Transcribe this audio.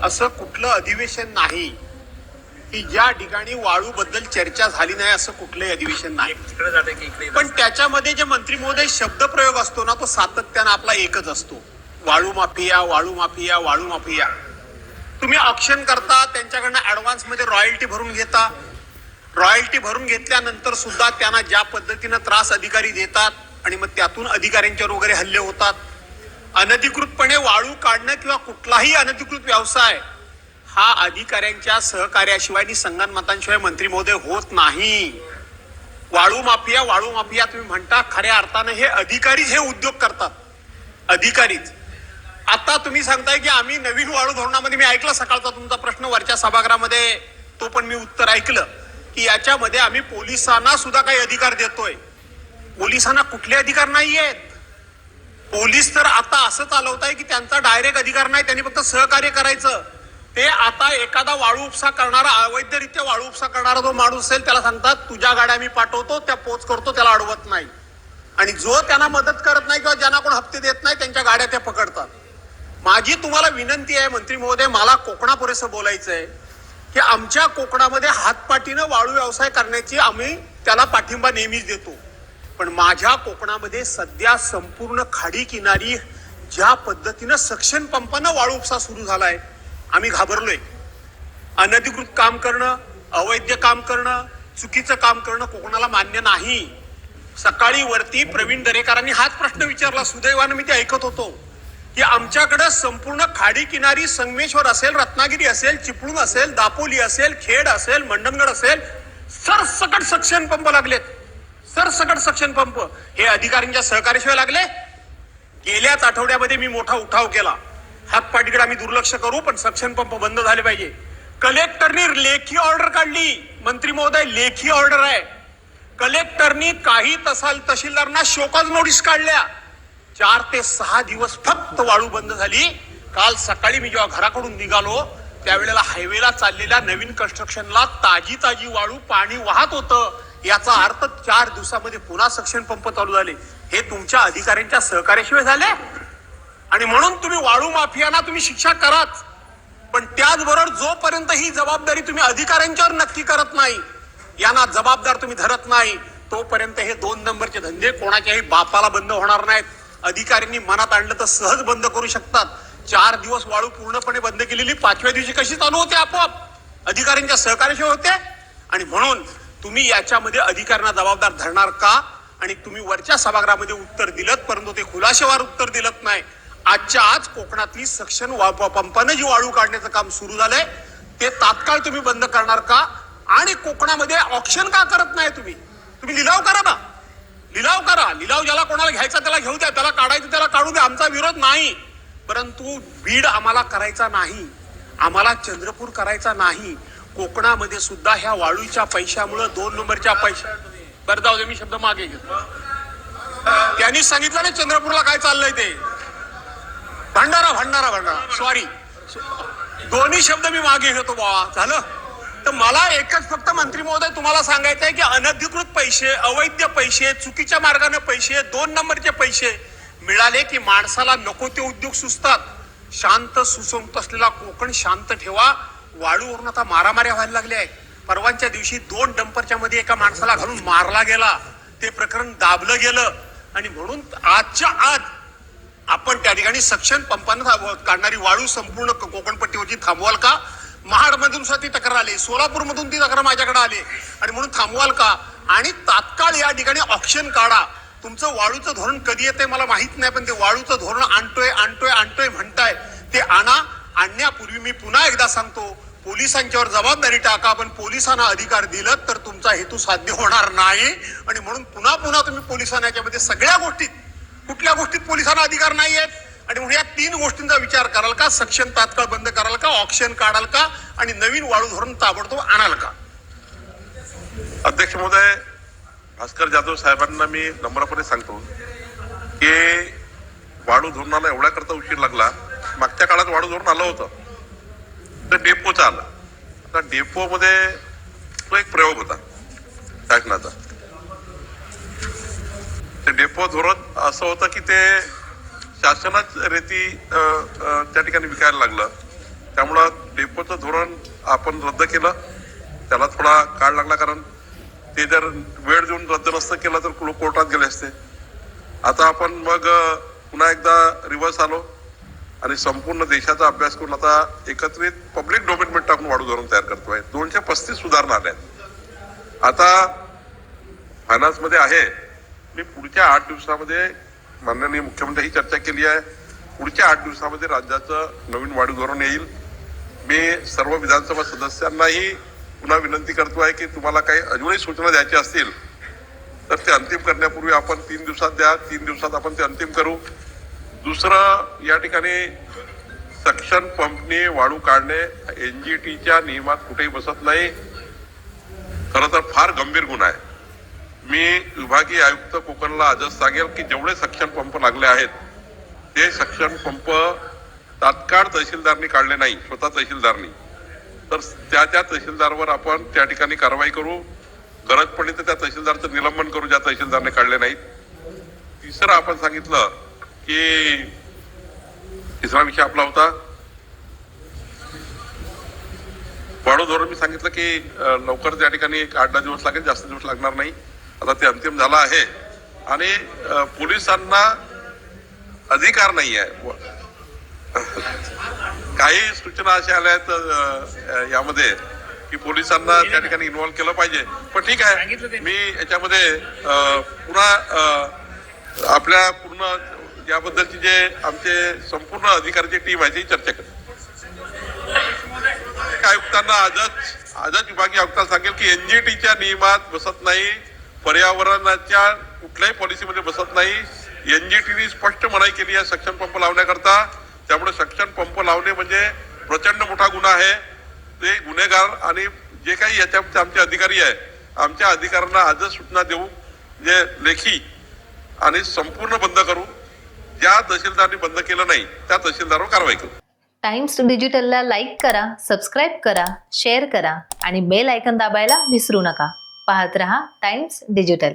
असं कुठलं अधिवेशन नाही की ज्या ठिकाणी वाळूबद्दल चर्चा झाली नाही, असं कुठलंही अधिवेशन नाही. पण त्याच्यामध्ये जे मंत्री महोदय शब्दप्रयोग असतो ना, तो सातत्यानं आपला एकच असतो, वाळू माफिया, वाळू माफिया, वाळू माफिया. तुम्ही ऑक्शन करता, त्यांच्याकडनं ऍडव्हान्स मध्ये रॉयल्टी भरून घेता. रॉयल्टी भरून घेतल्यानंतर सुद्धा त्यांना ज्या पद्धतीनं त्रास अधिकारी देतात आणि मग त्यातून अधिकाऱ्यांच्यावर वगैरे हल्ले होतात. अनधिकृतपणे वाळू काढणं किंवा कुठलाही अनधिकृत व्यवसाय हा अधिकाऱ्यांच्या सहकार्याशिवाय आणि संगनमतांशिवाय मंत्री महोदय होत नाही. वाळू माफिया तुम्ही म्हणता, खऱ्या अर्थानं हे अधिकारीच हे उद्योग करतात, अधिकारीच. आता तुम्ही सांगताय की आम्ही नवीन वाळू धोरणामध्ये, मी ऐकलं सकाळचा तुमचा प्रश्न वरच्या सभागृहामध्ये, तो पण मी उत्तर ऐकलं की याच्यामध्ये आम्ही पोलिसांना सुद्धा काही अधिकार देतोय. पोलिसांना कुठले अधिकार नाहीयेत. पोलीस तर आता असं चालवत आहे की त्यांचा डायरेक्ट अधिकार नाही, त्यांनी फक्त सहकार्य करायचं. ते आता एखादा वाळू उपसा करणारा, अवैधरित्या वाळू उपसा करणारा जो माणूस असेल त्याला सांगतात तुझ्या गाड्या मी पाठवतो, त्या पोच करतो, त्याला अडवत नाही. आणि जो त्यांना मदत करत नाही किंवा ज्यांना कोण हप्ते देत नाही त्यांच्या गाड्या ते पकडतात. माझी तुम्हाला विनंती आहे मंत्री महोदय, मला कोकणापुरेसं बोलायचं आहे की आमच्या कोकणामध्ये हातपाटीनं वाळू व्यवसाय करण्याची आम्ही त्याला पाठिंबा नेहमीच देतो. पण माझ्या कोकणामध्ये सध्या संपूर्ण खाडी किनारी ज्या पद्धतीनं सक्शन पंपानं वाळू उपसा सुरू झालाय, आम्ही घाबरलोय. अनधिकृत काम करणं, अवैध काम करणं, चुकीचं काम करणं कोकणाला मान्य नाही. सकाळी वरती प्रवीण दरेकरांनी हाच प्रश्न विचारला, सुदैवानं मी ते ऐकत होतो की आमच्याकडे संपूर्ण खाडी किनारी संगमेश्वर असेल, रत्नागिरी असेल, चिपळूण असेल, दापोली असेल, खेड असेल, मंडणगड असेल, सरसकट सक्शन पंप लागलेत. सरसकट सक्शन पंप हे अधिकाऱ्यांच्या सहकार्याशिवाय लागले. गेल्याच आठवड्यामध्ये मी मोठा उठाव केला, हातपाटीकडे आम्ही दुर्लक्ष करू पण सक्शन पंप बंद झाले पाहिजे. कलेक्टरनी लेखी ऑर्डर काढली, मंत्री महोदय लेखी ऑर्डर आहे. कलेक्टरनी काही तहसीलदारांना शोकॉज नोटीस काढल्या. 4 ते 6 दिवस फक्त वाळू बंद झाली. काल सकाळी मी जेव्हा घराकडून निघालो त्यावेळेला हायवेला चाललेल्या नवीन कन्स्ट्रक्शनला ताजी वाळू पाणी वाहत होतं. याचा अर्थ 4 दिवसामध्ये पुन्हा सक्शन पंप चालू झाले. हे तुमच्या अधिकाऱ्यांच्या सहकार्याशिवाय झाले. आणि म्हणून तुम्ही वाळू माफियांना तुम्ही शिक्षा कराच, पण त्याचबरोबर जोपर्यंत ही जबाबदारी तुम्ही अधिकाऱ्यांच्यावर नक्की करत नाही, यांना जबाबदार तुम्ही धरत नाही, तोपर्यंत हे 2 नंबरचे धंदे कोणाच्याही बापाला बंद होणार नाहीत. अधिकाऱ्यांनी मनात आणलं तर सहज बंद करू शकतात. 4 दिवस वाळू पूर्णपणे बंद केलेली 5व्या दिवशी कशी चालू होते? आपोआप अधिकाऱ्यांच्या सहकार्याशिवाय होते. आणि म्हणून तुम्ही याच्यामध्ये अधिकाऱ्यांना जबाबदार धरणार का? आणि तुम्ही वरच्या सभागृहामध्ये उत्तर दिलं, परंतु ते खुलाशेवार उत्तर दिलं नाही. आजच्या आज कोकणातली सक्शन पंपानं जी वाळू काढण्याचं काम सुरू झालंय ते तात्काळ तुम्ही बंद करणार का? आणि कोकणामध्ये ऑक्शन का करत नाही? तुम्ही लिलाव करा ना, लिलाव करा. लिलाव ज्याला कोणाला घ्यायचा त्याला घेऊ द्या, त्याला काढायचं त्याला काढू द्या, आमचा विरोध नाही. परंतु बीड आम्हाला करायचा नाही, आम्हाला चंद्रपूर करायचा नाही. कोकणामध्ये सुद्धा ह्या वाळूच्या पैशामुळे 2 नंबरच्या पैशा, बरं जाऊ दे मी शब्द मागे घेतो. त्यांनी सांगितलं ना चंद्रपूरला काय चाललंय ते, भंडारा सॉरी, दोन्ही शब्द मी मागे घेतो बाबा, झालं. तर मला एकच फक्त मंत्री महोदय तुम्हाला सांगायचं आहे की अनधिकृत पैसे, अवैध पैसे, चुकीच्या मार्गाने पैसे, 2 नंबरचे पैसे मिळाले की माणसाला नको ते उद्योग सुचतात. शांत सुसंत असलेला कोकण शांत ठेवा. वाळूवरून आता मारामाऱ्या व्हायला लागल्या आहेत. परवांच्या दिवशी 2 डंपरच्या मध्ये एका माणसाला घालून मारला गेला, ते प्रकरण दाबलं गेलं. आणि म्हणून आजच्या आज आपण त्या ठिकाणी सक्शन पंपानं काढणारी वाळू संपूर्ण कोकणपट्टीवरची थांबवाल का? महाडमधून सुद्धा ती तक्रार आली, सोलापूरमधून ती तक्रार माझ्याकडे आली. आणि म्हणून थांबवाल का? आणि तात्काळ या ठिकाणी ऑक्शन काढा. तुमचं वाळूचं धोरण कधी येते मला माहित नाही, पण ते वाळूचं धोरण आणतोय म्हणताय, ते आणा. आणण्यापूर्वी मी पुन्हा एकदा सांगतो, पोलिसांच्यावर जबाबदारी टाका. पण पोलिसांना अधिकार दिलं तर तुमचा हेतू साध्य होणार नाही. आणि म्हणून पुन्हा तुम्ही पोलिसांना याच्यामध्ये सगळ्या गोष्टीत, कुठल्या गोष्टीत पोलिसांना अधिकार नाही आहेत. आणि म्हणून या 3 गोष्टींचा विचार कराल का? सक्शन तात्काळ बंद कराल का? ऑक्शन काढाल का? आणि नवीन वाळू धोरण ताबडतोब आणाल का? अध्यक्ष महोदय, भास्कर जाधव साहेबांना मी नम्रपणे सांगतो की वाळू धोरणाला एवढ्या करता उशीर लागला. मागच्या काळात वाळू धोरण आलं होतं, तर डेपोचं आलं. आता डेपो मध्ये तो एक प्रयोग होता शासनाचा. ते डेपो धोरण असं होतं की ते शासनाच रेती त्या ठिकाणी विकायला लागलं. त्यामुळं डेपोचं धोरण आपण रद्द केलं. त्याला थोडा काळ लागला, कारण ते जर वेळ देऊन रद्द नसतं केलं तर लोक कोर्टात गेले असते. आता आपण मग पुन्हा एकदा रिव्हर्स आलो आणि संपूर्ण देशाचा अभ्यास करून आता एकत्रित पब्लिक डोमेनमेंट टाकून वाढू धोरण तयार करतोय. 235 सुधारणा आल्या. आता फायनान्स मध्ये आहे. मी पुढच्या 8 दिवसामध्ये माननीय मुख्यमंत्री ही चर्चा केली आहे. पुढच्या 8 दिवसामध्ये राज्याचं नवीन वाढीव धोरण येईल. मी सर्व विधानसभा सदस्यांनाही पुन्हा विनंती करतोय की तुम्हाला काही अजूनही सूचना द्यायच्या असतील तर ते अंतिम करण्यापूर्वी आपण 3 दिवसात द्या. 3 दिवसात आपण ते अंतिम करू. दुसरं, या ठिकाणी सक्शन पंपनी वाळू काढणे एनजीटीच्या नियमात कुठेही बसत नाही. खरं तर फार गंभीर गुन्हा आहे. मी विभागीय आयुक्त कोकणला आजच सांगेल की जेवढे सक्शन पंप लागले आहेत ते सक्शन पंप तात्काळ तहसीलदारनी काढले नाही, स्वतः तहसीलदारनी, तर त्या तहसीलदारवर आपण त्या ठिकाणी कारवाई करू. गरज पडली तर त्या तहसीलदारचं निलंबन करू ज्या तहसीलदारने काढले नाहीत. तिसरं आपण सांगितलं की तिसरा विषय आपला होता वाढू धोरण. मी सांगितलं की लवकर त्या ठिकाणी 8-10 दिवस लागेल, जास्त दिवस लागणार नाही. आता ते अंतिम झालं आहे आणि पोलिसांना अधिकार नाही आहे. काही सूचना अशा आल्या आहेत यामध्ये की पोलिसांना त्या ठिकाणी इन्व्हॉल्व केलं पाहिजे. पण ठीक आहे, मी याच्यामध्ये पुन्हा आपल्या पूर्ण याबद्दलची जे आमचे संपूर्ण अधिकाऱ्याची टीम आहे त्याची चर्चा करेल. आयुक्तांना आजच विभागीय आयुक्तांना सांगेल की एनजीटीच्या नियमात बसत नाही, पर्यावरणाच्या कुठल्याही पॉलिसीमध्ये बसत नाही. एनजीटीने स्पष्ट मनाई केली आहे सक्शन पंप लावण्याकरता. त्यामुळे सक्शन पंप लावणे म्हणजे प्रचंड मोठा गुन्हा आहे. ते गुन्हेगार आणि जे काही याच्यामध्ये आमचे अधिकारी आहे, आमच्या अधिकाऱ्यांना आजच सूचना देऊ जे लेखी आणि संपूर्ण बंद करू. ज्या तहसीलदारनी बंद केलं नाही त्या तहसीलदारवर कारवाई करू. टाइम्स डिजिटलला लाईक करा, सबस्क्राईब करा, शेअर करा आणि बेल आयकॉन दाबायला विसरू नका. पाहत रहा टाइम्स डिजिटल.